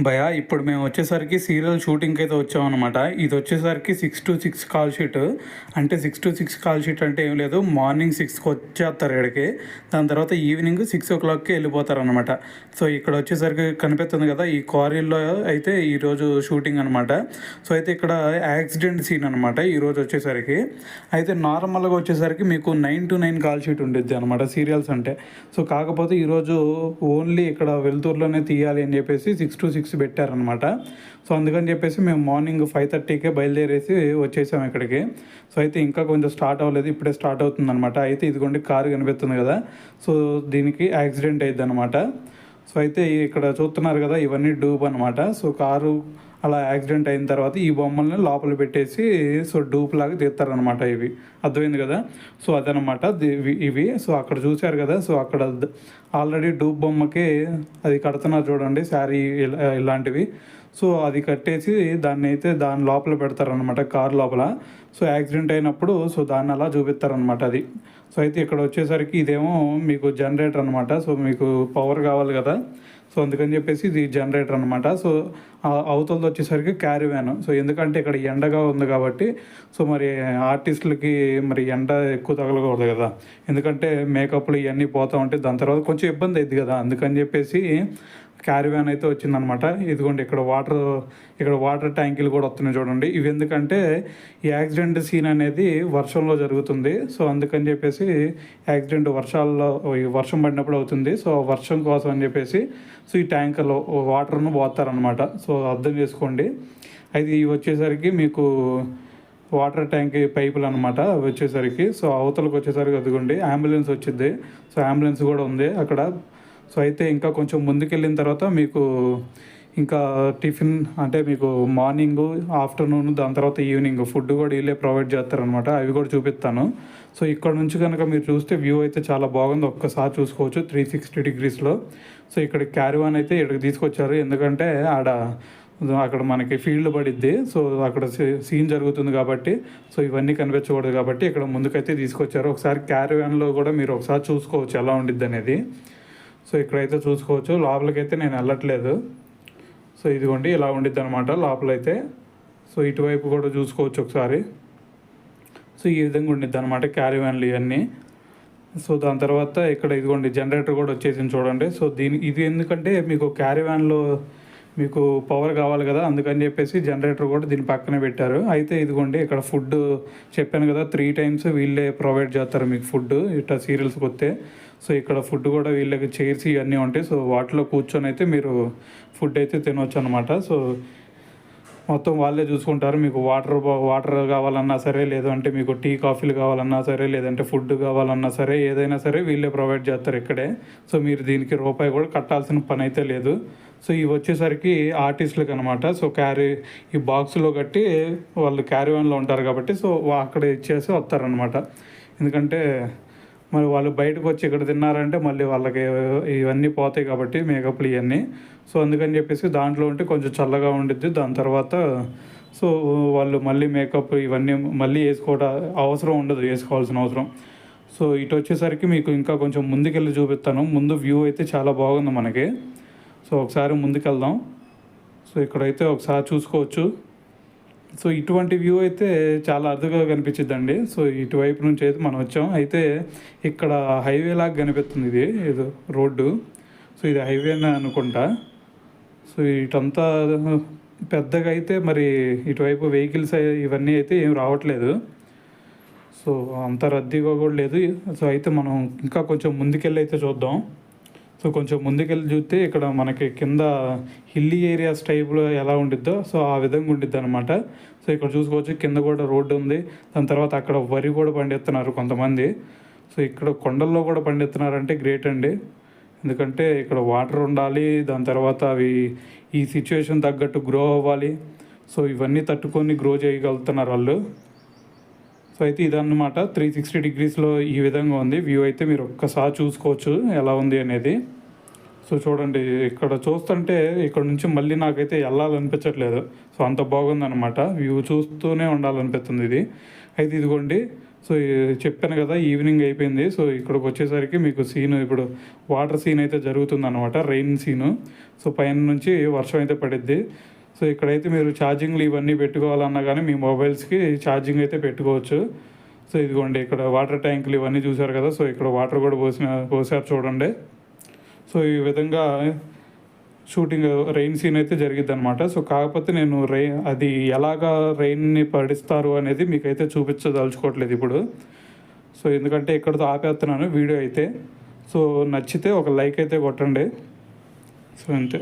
భయ్యా ఇప్పుడు మేము వచ్చేసరికి సీరియల్ షూటింగ్కి అయితే వచ్చామన్నమాట. ఇది వచ్చేసరికి 6-6 కాల్ షీట్. అంటే 6-6 కాల్ షీట్ అంటే ఏం లేదు, మార్నింగ్ 6కి వచ్చేస్తారు ఇక్కడికి. దాని తర్వాత ఈవినింగ్ 6 o'clockకి వెళ్ళిపోతారనమాట. సో ఇక్కడ వచ్చేసరికి కనిపిస్తుంది కదా, ఈ క్వారీల్లో అయితే ఈరోజు షూటింగ్ అనమాట. సో అయితే ఇక్కడ యాక్సిడెంట్ సీన్ అనమాట ఈరోజు వచ్చేసరికి. అయితే నార్మల్గా వచ్చేసరికి మీకు 9 to 9 కాల్ షీట్ ఉండిద్ది అనమాట సీరియల్స్ అంటే. సో కాకపోతే ఈరోజు ఓన్లీ ఇక్కడ వెలుతురులోనే తీయాలి అని చెప్పేసి 6-6 పెట్టారనమాట. సో అందుకని చెప్పేసి మేము మార్నింగ్ 5:30కే బయలుదేరేసి వచ్చేసాం ఇక్కడికి. సో అయితే ఇంకా కొంచెం స్టార్ట్ అవ్వలేదు, ఇప్పుడే స్టార్ట్ అవుతుందన్నమాట. అయితే ఇదిగోండి కారు కనిపిస్తుంది కదా, సో దీనికి యాక్సిడెంట్ అయ్యిద్ది అనమాట. సో అయితే ఇక్కడ చూస్తున్నారు కదా, ఇవన్నీ డూప్ అనమాట. సో కారు అలా యాక్సిడెంట్ అయిన తర్వాత ఈ బొమ్మల్ని లోపల పెట్టేసి సో డూప్ లాగా తీస్తారనమాట. ఇవి అర్థమైంది కదా. సో అదనమాట ఇవి. సో అక్కడ చూశారు కదా, సో అక్కడ ఆల్రెడీ డూప్ బొమ్మకి అది కడుతున్నారు చూడండి, శారీ ఇలాంటివి. సో అది కట్టేసి దాని లోపల పెడతారనమాట, కార్ లోపల. సో యాక్సిడెంట్ అయినప్పుడు సో దాన్ని అలా చూపిస్తారనమాట అది. సో అయితే ఇక్కడ వచ్చేసరికి ఇదేమో మీకు జనరేటర్ అనమాట. సో మీకు పవర్ కావాలి కదా, సో అందుకని చెప్పేసి ఇది జనరేటర్ అనమాట. సో అవతలది వచ్చేసరికి క్యారీ వ్యాన్. సో ఎందుకంటే ఇక్కడ ఎండగా ఉంది కాబట్టి, సో మరి ఆర్టిస్టులకి మరి ఎండ ఎక్కువ తగలకూడదు కదా, ఎందుకంటే మేకప్లు ఇవన్నీ పోతూ ఉంటే దాని తర్వాత కొంచెం ఇబ్బంది అయింది కదా, అందుకని చెప్పేసి క్యారీ వ్యాన్ అయితే వచ్చిందనమాట. ఇదిగోండి ఇక్కడ వాటర్ ట్యాంకులు కూడా వస్తున్నాయి చూడండి. ఇవి ఎందుకంటే ఈ యాక్సిడెంట్ సీన్ అనేది వర్షంలో జరుగుతుంది. సో అందుకని చెప్పేసి యాక్సిడెంట్ వర్షం పడినప్పుడు అవుతుంది. సో వర్షం కోసం అని చెప్పేసి సో ఈ ట్యాంకర్లో వాటర్ను పోతారనమాట. సో అర్థం చేసుకోండి. అయితే ఇవి వచ్చేసరికి మీకు వాటర్ ట్యాంక్ పైపులు అనమాట అవి వచ్చేసరికి. సో అవతలకు వచ్చేసరికి అదిగోండి అంబులెన్స్ వచ్చింది. సో అంబులెన్స్ కూడా ఉంది అక్కడ. సో అయితే ఇంకా కొంచెం ముందుకెళ్ళిన తర్వాత మీకు ఇంకా టిఫిన్ అంటే మీకు మార్నింగ్, ఆఫ్టర్నూన్, దాని తర్వాత ఈవినింగ్ ఫుడ్ కూడా వీళ్ళే ప్రొవైడ్ చేస్తారనమాట. అవి కూడా చూపిస్తాను. సో ఇక్కడ నుంచి కనుక మీరు చూస్తే వ్యూ అయితే చాలా బాగుంది, ఒక్కసారి చూసుకోవచ్చు 360 degreesలో. సో ఇక్కడ క్యారివాన్ అయితే ఇక్కడికి తీసుకొచ్చారు, ఎందుకంటే అక్కడ మనకి ఫీల్డ్ పడిద్ది. సో అక్కడ సీన్ జరుగుతుంది కాబట్టి, సో ఇవన్నీ కనిపించకూడదు కాబట్టి ఇక్కడ ముందుకైతే తీసుకొచ్చారు. ఒకసారి క్యారివాన్లో కూడా మీరు ఒకసారి చూసుకోవచ్చు ఎలా ఉండిద్ది అనేది. సో ఇక్కడైతే చూసుకోవచ్చు, లోపలికైతే నేను వెళ్ళట్లేదు. సో ఇదిగోండి ఇలా ఉండిద్ది అనమాట లోపలైతే. సో ఇటువైపు కూడా చూసుకోవచ్చు ఒకసారి. సో ఈ విధంగా ఉండిద్ది అనమాట క్యారీవ్యాన్లు ఇవన్నీ. సో దాని తర్వాత ఇక్కడ ఇదిగోండి జనరేటర్ కూడా వచ్చేసింది చూడండి. సో ఇది ఎందుకంటే మీకు క్యారీవ్యాన్లో మీకు పవర్ కావాలి కదా, అందుకని చెప్పేసి జనరేటర్ కూడా దీని పక్కనే పెట్టారు. అయితే ఇదిగోండి ఇక్కడ ఫుడ్ చెప్పాను కదా, 3 times వీళ్ళే ప్రొవైడ్ చేస్తారు మీకు ఫుడ్ ఇట్లా సీరియల్స్కి వస్తే. సో ఇక్కడ ఫుడ్ కూడా వీళ్ళకి చైర్స్ ఇవన్నీ ఉంటాయి. సో వాటిలో కూర్చొని అయితే మీరు ఫుడ్ అయితే తినవచ్చు అనమాట. సో మొత్తం వాళ్ళే చూసుకుంటారు. మీకు వాటర్ కావాలన్నా సరే, లేదంటే మీకు టీ కాఫీలు కావాలన్నా సరే, లేదంటే ఫుడ్ కావాలన్నా సరే, ఏదైనా సరే వీళ్ళే ప్రొవైడ్ చేస్తారు ఇక్కడే. సో మీరు దీనికి రూపాయి కూడా కట్టాల్సిన పని అయితే లేదు. సో ఇవి వచ్చేసరికి ఆర్టిస్టులకు అనమాట. సో ఈ బాక్స్లో కట్టి వాళ్ళు క్యారీవాన్లో ఉంటారు కాబట్టి సో అక్కడ ఇచ్చేసి వస్తారనమాట. ఎందుకంటే మరి వాళ్ళు బయటకు వచ్చి ఇక్కడ తిన్నారంటే మళ్ళీ వాళ్ళకి ఇవన్నీ పోతాయి కాబట్టి మేకప్లు ఇవన్నీ. సో అందుకని చెప్పేసి దాంట్లో ఉంటే కొంచెం చల్లగా ఉండిద్ది. దాని తర్వాత సో వాళ్ళు మళ్ళీ మేకప్ ఇవన్నీ మళ్ళీ అవసరం ఉండదు, వేసుకోవాల్సిన అవసరం. సో ఇటు వచ్చేసరికి మీకు ఇంకా కొంచెం ముందుకెళ్ళి చూపిస్తాను. ముందు వ్యూ అయితే చాలా బాగుంది మనకి. సో ఒకసారి ముందుకెళ్దాం. సో ఇక్కడైతే ఒకసారి చూసుకోవచ్చు. సో ఇటువంటి వ్యూ అయితే చాలా అరుదుగా కనిపించిద్దండి. సో ఇటువైపు నుంచి అయితే మనం వచ్చాం. అయితే ఇక్కడ హైవే లాగా కనిపిస్తుంది, ఇది ఏదో రోడ్డు. సో ఇది హైవేనే అనుకుంటా. సో ఇటంతా పెద్దగా అయితే మరి ఇటువైపు వెహికల్స్ ఇవన్నీ అయితే ఏం రావట్లేదు. సో అంత రద్దీగా కూడా లేదు. సో అయితే మనం ఇంకా కొంచెం ముందుకెళ్ళి అయితే చూద్దాం. సో కొంచెం ముందుకెళ్ళి చూస్తే ఇక్కడ మనకి కింద హిల్లీ ఏరియాస్ టైప్లో ఎలా ఉండిద్దో సో ఆ విధంగా ఉండిద్ది అనమాట. సో ఇక్కడ చూసుకోవచ్చు కింద కూడా రోడ్డు ఉంది. దాని తర్వాత అక్కడ వరి కూడా పండిస్తున్నారు కొంతమంది. సో ఇక్కడ కొండల్లో కూడా పండిస్తున్నారంటే గ్రేట్ అండి, ఎందుకంటే ఇక్కడ వాటర్ ఉండాలి, దాని తర్వాత అవి ఈ సిచ్యువేషన్ తగ్గట్టు గ్రో అవ్వాలి. సో ఇవన్నీ తట్టుకొని గ్రో చేయగలుగుతున్నారు వాళ్ళు. సో అయితే ఇదన్నమాట 360 degreesలో ఈ విధంగా ఉంది వ్యూ. అయితే మీరు ఒక్కసారి చూసుకోవచ్చు ఎలా ఉంది అనేది. సో చూడండి ఇక్కడ చూస్తుంటే ఇక్కడ నుంచి మళ్ళీ నాకైతే వెళ్ళాలనిపించట్లేదు. సో అంత బాగుందన్నమాట వ్యూ, చూస్తూనే ఉండాలనిపిస్తుంది ఇది. అయితే ఇదిగోండి సో చెప్పాను కదా ఈవినింగ్ అయిపోయింది. సో ఇక్కడికి వచ్చేసరికి మీకు సీన్ ఇప్పుడు వాటర్ సీన్ అయితే జరుగుతుందన్నమాట, రెయిన్ సీను. సో పైన నుంచి వర్షం అయితే పడిద్ది. సో ఇక్కడైతే మీరు ఛార్జింగ్లు ఇవన్నీ పెట్టుకోవాలన్నా కానీ మీ మొబైల్స్కి ఛార్జింగ్ అయితే పెట్టుకోవచ్చు. సో ఇదిగోండి ఇక్కడ వాటర్ ట్యాంకులు ఇవన్నీ చూసారు కదా. సో ఇక్కడ వాటర్ కూడా పోసారు చూడండి. సో ఈ విధంగా షూటింగ్ రెయిన్ సీన్ అయితే జరిగిద్ది అనమాట. సో కాకపోతే నేను అది ఎలాగా రెయిన్ని పడిస్తారు అనేది మీకైతే చూపించదలుచుకోవట్లేదు ఇప్పుడు. సో ఎందుకంటే ఇక్కడితో ఆపేస్తున్నాను వీడియో అయితే. సో నచ్చితే ఒక లైక్ అయితే కొట్టండి. సో అంతే.